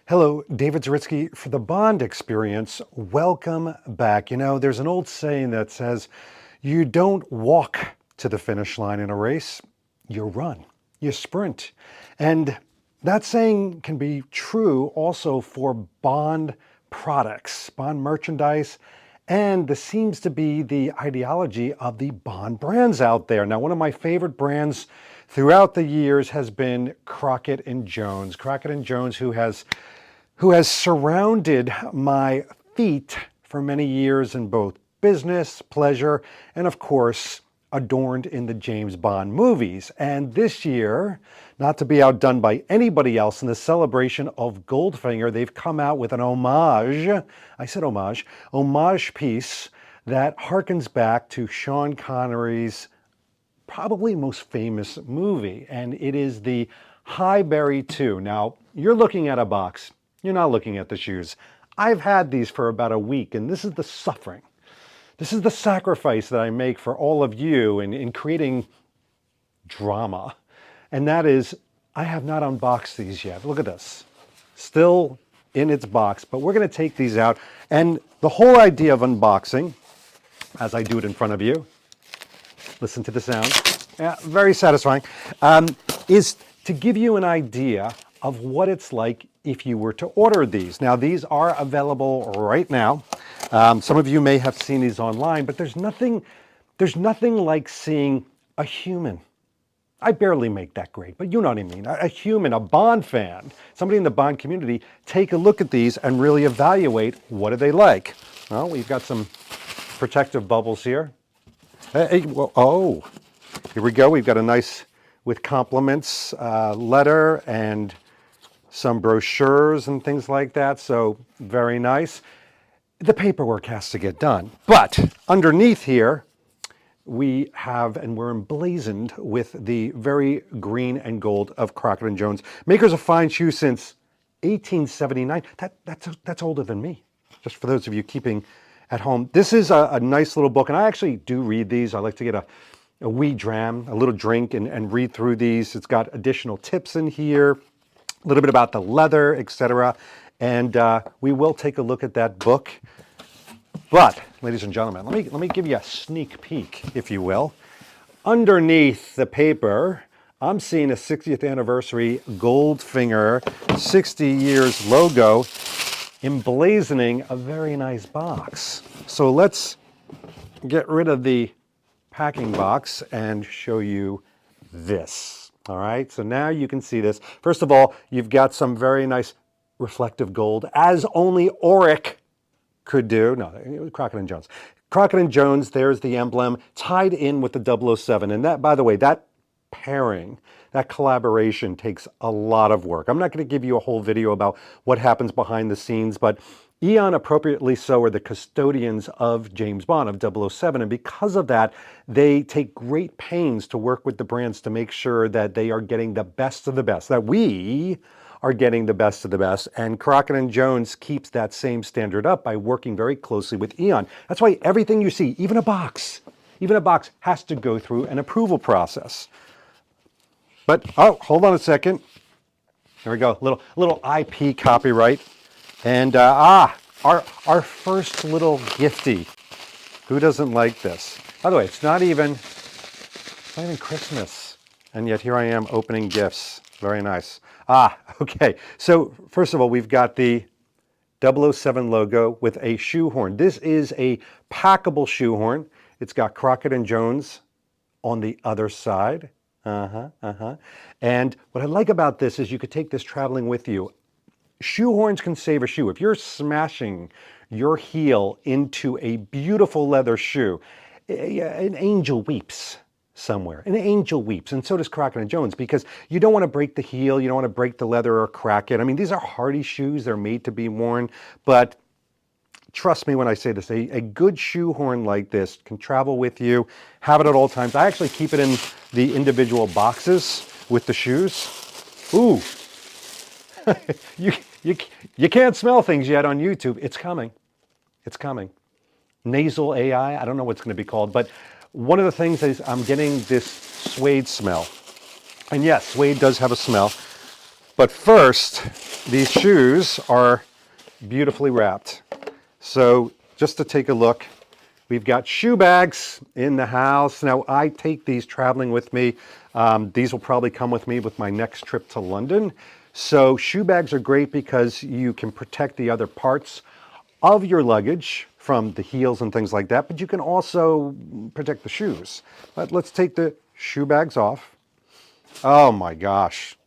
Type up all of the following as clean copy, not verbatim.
Hello, David Zaritsky for the Bond Experience. Welcome back. You know, there's an old saying that says, you don't walk to the finish line in a race, you run, you sprint. And that saying can be true also for Bond products, Bond merchandise, and this seems to be the ideology of the Bond brands out there. Now, one of my favorite brands throughout the years has been Crockett Jones. Crockett Jones, who has surrounded my feet for many years in both business, pleasure, and of course, adorned in the James Bond movies. And this year, not to be outdone by anybody else in the celebration of Goldfinger, they've come out with an homage, I said homage piece that harkens back to Sean Connery's probably most famous movie, and it is the Highbury 2. Now, you're looking at a box. You're not looking at the shoes. I've had these for about a week, and this is the suffering. This is the sacrifice that I make for all of you in creating drama. And that is, I have not unboxed these yet. Look at this. Still in its box, but we're going to take these out. And the whole idea of unboxing, as I do it in front of you, listen to the sound, yeah, very satisfying, is to give you an idea of what it's like if you were to order these. Now, these are available right now. Some of you may have seen these online, but there's nothing like seeing a human. I barely make that great, but you know what I mean. A human, a Bond fan, somebody in the Bond community, take a look at these and really evaluate what are they like. Well, we've got some protective bubbles here. Hey, well, oh, here we go. We've got a nice, with compliments, letter and some brochures and things like that. So very nice. The paperwork has to get done. But underneath here, we have, and we're emblazoned with the very green and gold of Crockett Jones. Makers of fine shoes since 1879. That's older than me, just for those of you keeping at home. This is a nice little book, and I actually do read these. I like to get a wee dram, a little drink, and read through these. It's got additional tips in here, a little bit about the leather, etc. And we will take a look at that book. But, ladies and gentlemen, let me give you a sneak peek, if you will. Underneath the paper, I'm seeing a 60th anniversary Goldfinger 60 years logo emblazoning a very nice box. So let's get rid of the packing box and show you this. All right, so now you can see this. First of all, you've got some very nice reflective gold, as only Auric could do. No, Crockett Jones. Crockett Jones, there's the emblem tied in with the 007. And that, by the way, that pairing, that collaboration takes a lot of work. I'm not going to give you a whole video about what happens behind the scenes, but Eon, appropriately so, are the custodians of James Bond, of 007, and because of that, they take great pains to work with the brands to make sure that they are getting the best of the best, that we are getting the best of the best, and Crockett Jones keeps that same standard up by working very closely with Eon. That's why everything you see, even a box has to go through an approval process. But, oh, hold on a second. There we go, little IP copyright. And our first little gifty. Who doesn't like this? By the way, it's not even Christmas. And yet here I am opening gifts. Very nice. Okay. So first of all, we've got the 007 logo with a shoehorn. This is a packable shoehorn. It's got Crockett Jones on the other side. And what I like about this is you could take this traveling with you. Shoehorns can save a shoe. If you're smashing your heel into a beautiful leather shoe, an angel weeps somewhere. An angel weeps, and so does Crockett Jones, because you don't want to break the heel, you don't want to break the leather or crack it. I mean, these are hardy shoes. They're made to be worn, but trust me when I say this, a good shoehorn like this can travel with you, have it at all times. I actually keep it in the individual boxes with the shoes. Ooh. You can't smell things yet on YouTube. It's coming. It's coming. Nasal AI, I don't know what's going to be called, but one of the things is I'm getting this suede smell. And yes, suede does have a smell. But first, these shoes are beautifully wrapped. So just to take a look, we've got shoe bags in the house. Now I take these traveling with me. These will probably come with me with my next trip to London. So shoe bags are great because you can protect the other parts of your luggage from the heels and things like that, but you can also protect the shoes. But let's take the shoe bags off. Oh my gosh.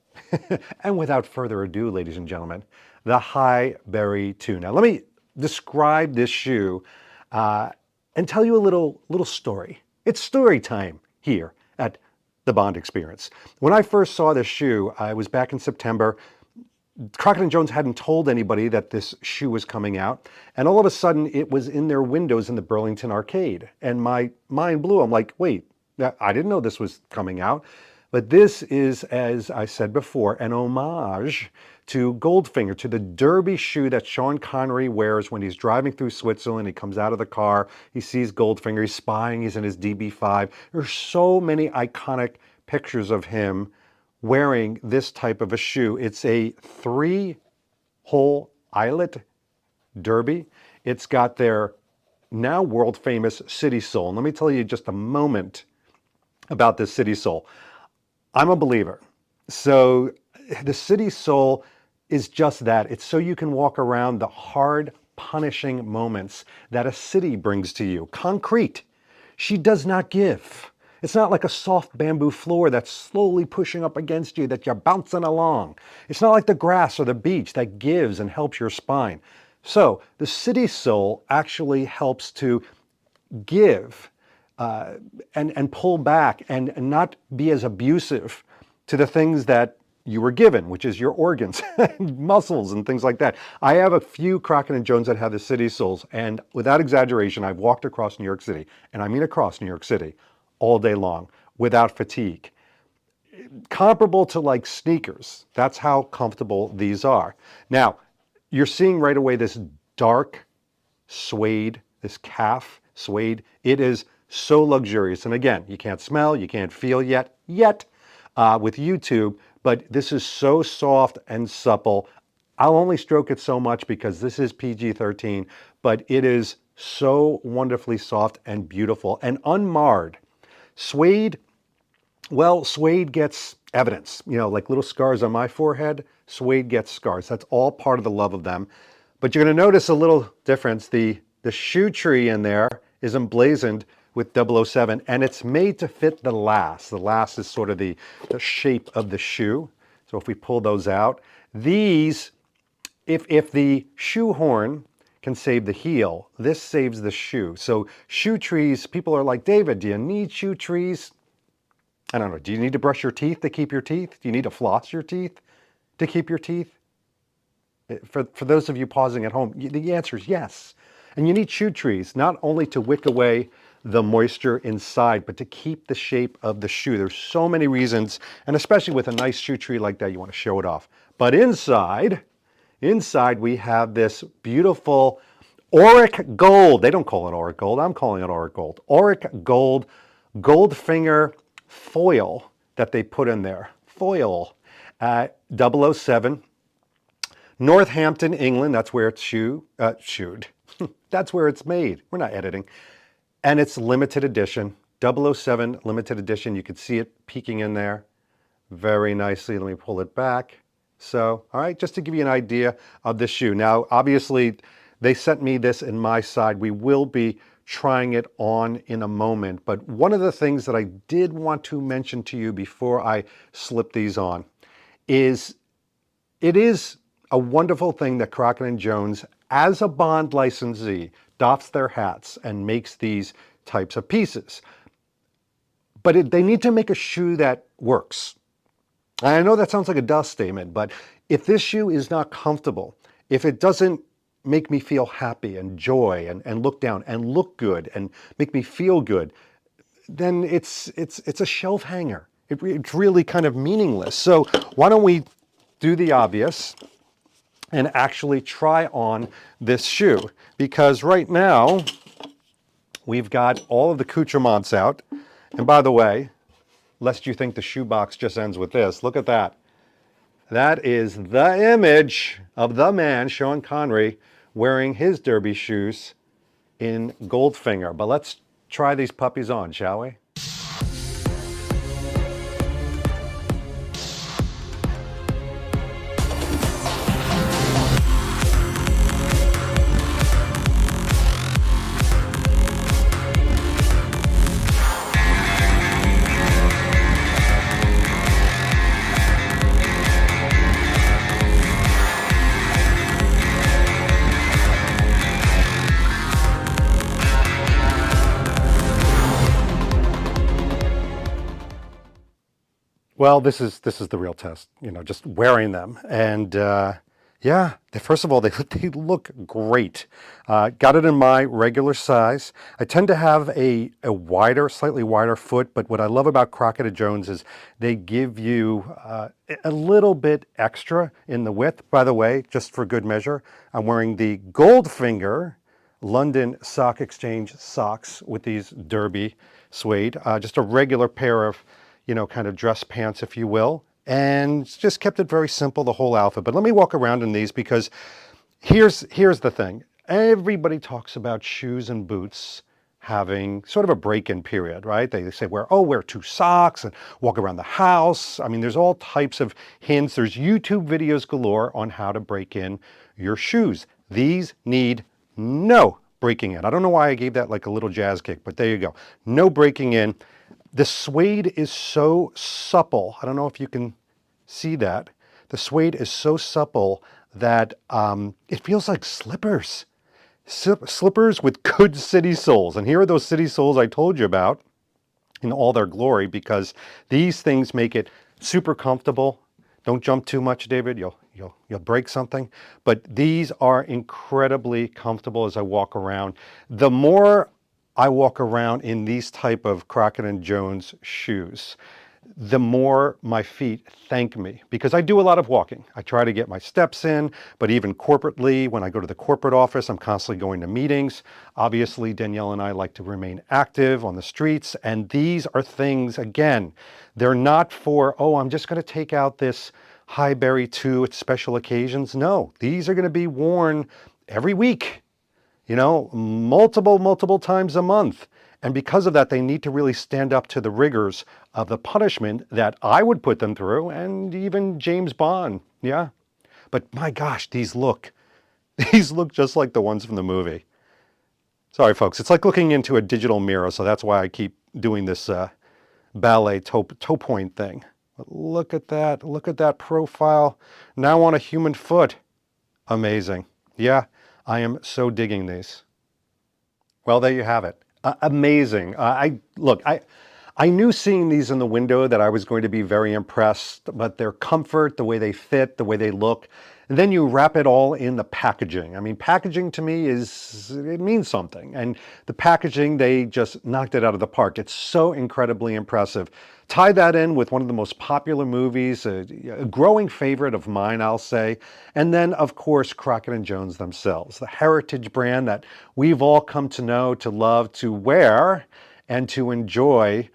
And without further ado, ladies and gentlemen, the Highbury 2. Now let me describe this shoe and tell you a little story. It's story time here at the Bond Experience. When I first saw this shoe, I was back in September. Crockett Jones hadn't told anybody that this shoe was coming out, and all of a sudden it was in their windows in the Burlington Arcade, and my mind blew. I'm like, wait, I didn't know this was coming out. But this is, as I said before, an homage to Goldfinger, to the derby shoe that Sean Connery wears when he's driving through Switzerland. He comes out of the car, he sees Goldfinger, he's spying, he's in his DB5. There's so many iconic pictures of him wearing this type of a shoe. It's a 3-hole eyelet derby. It's got their now world famous city sole. And let me tell you just a moment about this city sole. I'm a believer. So the city sole is just that. It's so you can walk around the hard, punishing moments that a city brings to you. Concrete. She does not give. It's not like a soft bamboo floor that's slowly pushing up against you, that you're bouncing along. It's not like the grass or the beach that gives and helps your spine. So the city sole actually helps to give and pull back and not be as abusive to the things that you were given, which is your organs, muscles and things like that. I have a few Crockett & Jones that have the city soles, and without exaggeration, I've walked across New York City, and I mean across New York City, all day long, without fatigue. Comparable to like sneakers. That's how comfortable these are. Now, you're seeing right away this dark suede, this calf suede. It is so luxurious. And again, you can't smell, you can't feel yet with YouTube, but this is so soft and supple. I'll only stroke it so much because this is PG-13, but it is so wonderfully soft and beautiful and unmarred. Suede, well, suede gets evidence, you know, like little scars on my forehead. Suede gets scars. That's all part of the love of them. But you're going to notice a little difference. The shoe tree in there is emblazoned with 007, and it's made to fit the last. The last is sort of the shape of the shoe. So if we pull those out, these, if the shoe horn can save the heel, this saves the shoe. So shoe trees, people are like, David, do you need shoe trees? I don't know. Do you need to brush your teeth to keep your teeth? Do you need to floss your teeth to keep your teeth? For those of you pausing at home, the answer is yes. And you need shoe trees, not only to wick away the moisture inside, but to keep the shape of the shoe. There's so many reasons, and especially with a nice shoe tree like that, you want to show it off. But inside we have this beautiful auric gold. They don't call it auric gold. I'm calling it auric gold. Auric gold, Goldfinger foil that they put in there. Foil. 007. Northampton, England. That's where it's shoed. That's where it's made. We're not editing. And it's limited edition. 007 limited edition. You can see it peeking in there very nicely. Let me pull it back. So, all right, just to give you an idea of the shoe. Now, obviously, they sent me this in my side. We will be trying it on in a moment. But one of the things that I did want to mention to you before I slip these on is it is a wonderful thing that Crockett & Jones, as a Bond licensee, doffs their hats and makes these types of pieces. But they need to make a shoe that works. I know that sounds like a dust statement, but if this shoe is not comfortable, if it doesn't make me feel happy and joy and look down and look good and make me feel good, then it's a shelf hanger. It's really kind of meaningless. So why don't we do the obvious and actually try on this shoe? Because right now we've got all of the accoutrements out. And by the way, lest you think the shoebox just ends with this, look at that. That is the image of the man, Sean Connery, wearing his derby shoes in Goldfinger. But let's try these puppies on, shall we? Well, this is the real test, just wearing them. And yeah, first of all, they look great. Got it in my regular size. I tend to have a slightly wider foot, but what I love about Crockett Jones is they give you a little bit extra in the width. By the way, just for good measure, I'm wearing the Goldfinger London Sock Exchange socks with these derby suede, just a regular pair of kind of dress pants, if you will, and just kept it very simple, the whole outfit. But let me walk around in these because here's the thing. Everybody talks about shoes and boots having sort of a break-in period, right? They say, wear 2 socks and walk around the house. I mean, there's all types of hints. There's YouTube videos galore on how to break in your shoes. These need no breaking in. I don't know why I gave that like a little jazz kick, but there you go. No breaking in. The suede is so supple. I don't know if you can see that. The suede is so supple that it feels like slippers. Slippers with good city soles. And here are those city soles I told you about in all their glory, because these things make it super comfortable. Don't jump too much, David. You'll break something. But these are incredibly comfortable as I walk around. The more I walk around in these type of Crockett Jones shoes, the more my feet thank me, because I do a lot of walking. I try to get my steps in, but even corporately, when I go to the corporate office, I'm constantly going to meetings. Obviously, Danielle and I like to remain active on the streets, and these are things, again, they're not for, I'm just going to take out this Highbury 2 at special occasions. No, these are going to be worn every week. Multiple times a month. And because of that, they need to really stand up to the rigors of the punishment that I would put them through, and even James Bond. Yeah. But my gosh, these look just like the ones from the movie. Sorry, folks. It's like looking into a digital mirror, so that's why I keep doing this ballet toe point thing. But look at that. Look at that profile. Now on a human foot. Amazing. Yeah. I am so digging these. Well, there you have it. Amazing. I knew seeing these in the window that I was going to be very impressed, but their comfort, the way they fit, the way they look, and then you wrap it all in the packaging. I mean, packaging to me it means something. And the packaging, they just knocked it out of the park. It's so incredibly impressive. Tie that in with one of the most popular movies, a growing favorite of mine, I'll say. And then, of course, Crockett Jones themselves, the heritage brand that we've all come to know, to love, to wear, and to enjoy.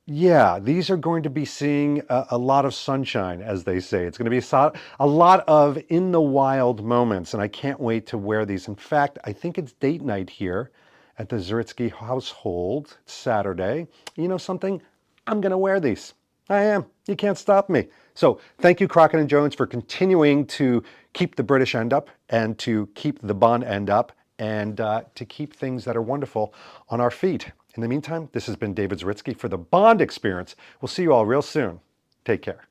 Yeah, these are going to be seeing a lot of sunshine, as they say. It's going to be a lot of in the wild moments, and I can't wait to wear these. In fact, I think it's date night here at the Zaritsky household Saturday. You know something? I'm going to wear these. I am. You can't stop me. So thank you, Crockett Jones, for continuing to keep the British end up and to keep the Bond end up and to keep things that are wonderful on our feet. In the meantime, this has been David Zaritsky for the Bond Experience. We'll see you all real soon. Take care.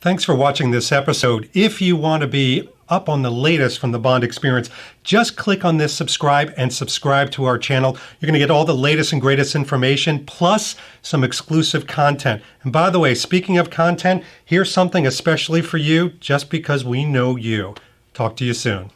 Thanks for watching this episode. If you want to be up on the latest from the Bond experience, just click on this subscribe and subscribe to our channel. You're going to get all the latest and greatest information, plus some exclusive content. And by the way, speaking of content, here's something especially for you, just because we know you. Talk to you soon.